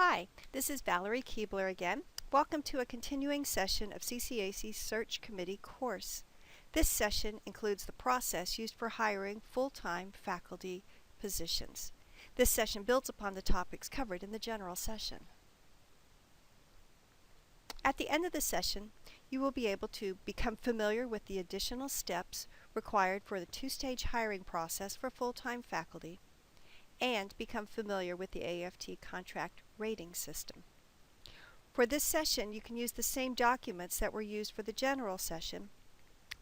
Hi, this is Valerie Keebler again. Welcome to a continuing session of CCAC's Search Committee course. This session includes the process used for hiring full-time faculty positions. This session builds upon the topics covered in the general session. At the end of the session, you will be able to become familiar with the additional steps required for the two-stage hiring process for full-time faculty, and become familiar with the AFT contract rating system. For this session, you can use the same documents that were used for the general session.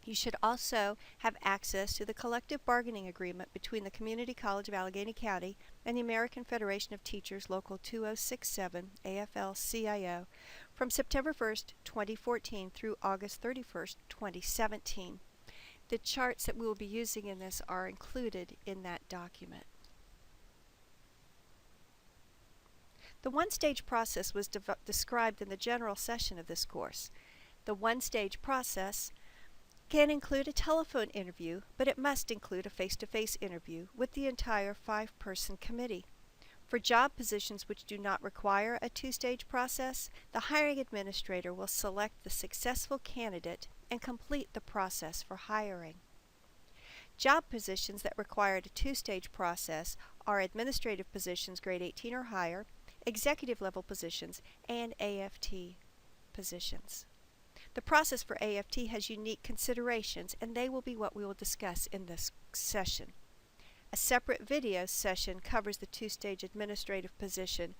You should also have access to the collective bargaining agreement between the Community College of Allegheny County and the American Federation of Teachers Local 2067 AFL-CIO from September 1st, 2014 through August 31st, 2017. The charts that we will be using in this are included in that document. The one-stage process was described in the general session of this course. The one-stage process can include a telephone interview, but it must include a face-to-face interview with the entire 5-person committee. For job positions which do not require a two-stage process, the hiring administrator will select the successful candidate and complete the process for hiring. Job positions that required a two-stage process are administrative positions grade 18 or higher, executive level positions, and AFT positions. The process for AFT has unique considerations, and they will be what we will discuss in this session. A separate video session covers the two-stage administrative position,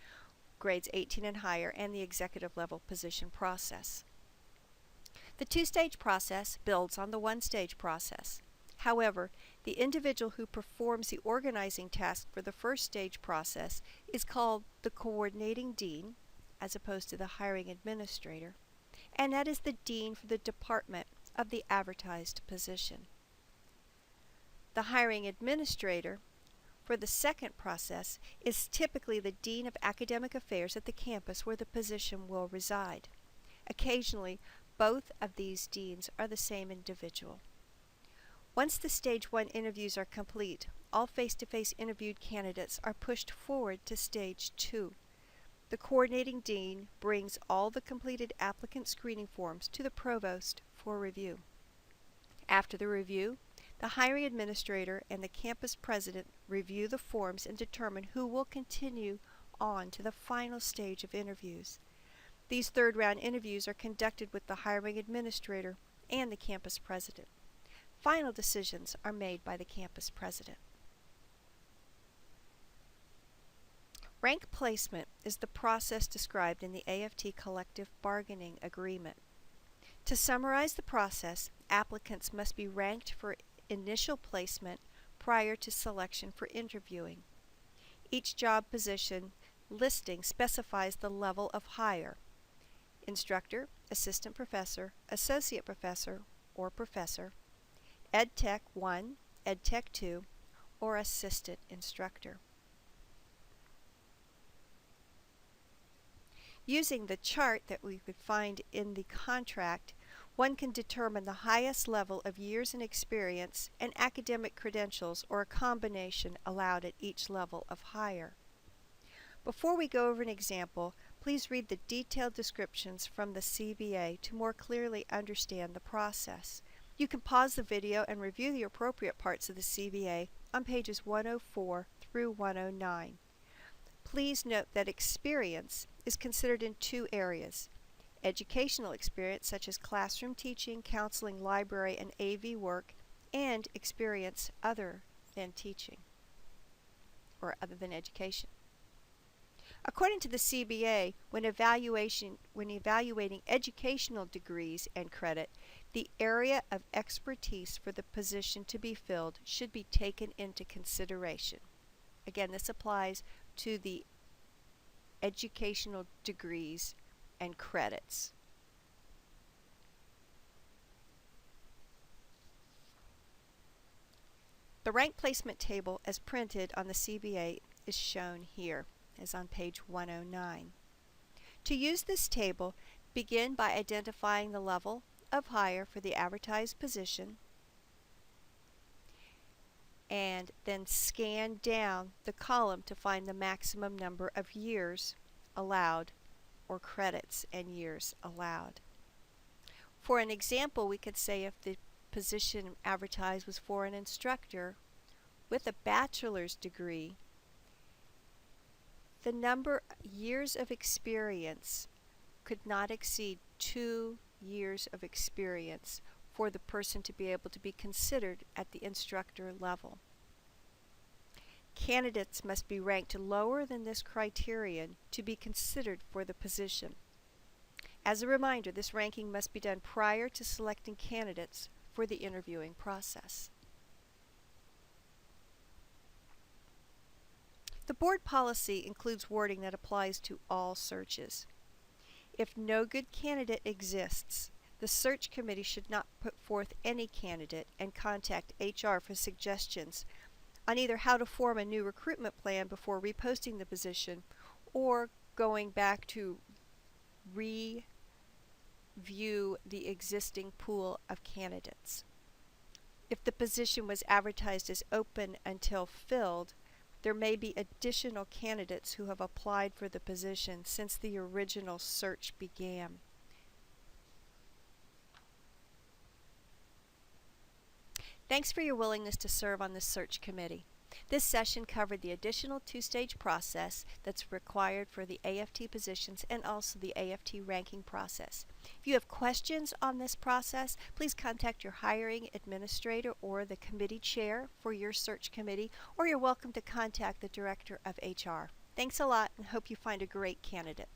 grades 18 and higher, and the executive level position process. The two-stage process builds on the one-stage process. However, the individual who performs the organizing task for the first stage process is called the coordinating dean, as opposed to the hiring administrator, and that is the dean for the department of the advertised position. The hiring administrator for the second process is typically the dean of academic affairs at the campus where the position will reside. Occasionally, both of these deans are the same individual. Once the Stage 1 interviews are complete, all face-to-face interviewed candidates are pushed forward to Stage 2. The coordinating dean brings all the completed applicant screening forms to the provost for review. After the review, the hiring administrator and the campus president review the forms and determine who will continue on to the final stage of interviews. These third-round interviews are conducted with the hiring administrator and the campus president. Final decisions are made by the campus president. Rank placement is the process described in the AFT collective bargaining agreement. To summarize the process, applicants must be ranked for initial placement prior to selection for interviewing. Each job position listing specifies the level of hire: instructor, assistant professor, associate professor, or professor, Ed Tech 1, Ed Tech 2, or assistant instructor. Using the chart that we could find in the contract, one can determine the highest level of years and experience and academic credentials, or a combination allowed at each level of hire. Before we go over an example, please read the detailed descriptions from the CBA to more clearly understand the process. You can pause the video and review the appropriate parts of the CBA on pages 104 through 109. Please note that experience is considered in two areas: educational experience such as classroom teaching, counseling, library, and AV work, and experience other than teaching or other than education. According to the CBA, when evaluating educational degrees and credit, the area of expertise for the position to be filled should be taken into consideration. Again, this applies to the educational degrees and credits. The rank placement table as printed on the CBA is shown here, as on page 109. To use this table, begin by identifying the level of hire for the advertised position, and then scan down the column to find the maximum number of years allowed or credits and years allowed. For an example, we could say if the position advertised was for an instructor with a bachelor's degree, the number of years of experience could not exceed 2 years of experience for the person to be able to be considered at the instructor level. Candidates must be ranked lower than this criterion to be considered for the position. As a reminder, this ranking must be done prior to selecting candidates for the interviewing process. The board policy includes wording that applies to all searches. If no good candidate exists, the search committee should not put forth any candidate and contact HR for suggestions on either how to form a new recruitment plan before reposting the position or going back to review the existing pool of candidates. If the position was advertised as open until filled, there may be additional candidates who have applied for the position since the original search began. Thanks for your willingness to serve on this search committee. This session covered the additional two-stage process that's required for the AFT positions and also the AFT ranking process. If you have questions on this process, please contact your hiring administrator or the committee chair for your search committee, or you're welcome to contact the director of HR. Thanks a lot and hope you find a great candidate.